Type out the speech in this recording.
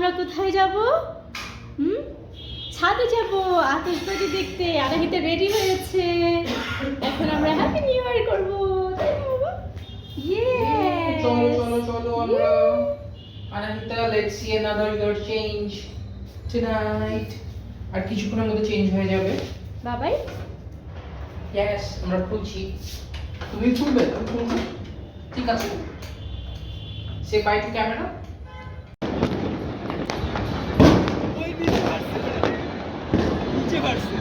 আমরা কোথায় যাব? হুম, ছাদে যাব আতশবাজি দেখতে। আনাহিতা রেডি হয়েছে, এখন আমরা হ্যাপি নিউ ইয়ার করব, তাই না বাবা? চলো চলো চলো আমরা Anahita, let's see another year change tonight. আর কিছুক্ষণের মধ্যে চেঞ্জ হয়ে যাবে। বাবাই ইয়েস, আমরা খুলছি। তুমি খুলবে? তুমি খুলবে? ঠিক আছে। সে বাই টু ক্যামেরা। নিচে বাড়ছে।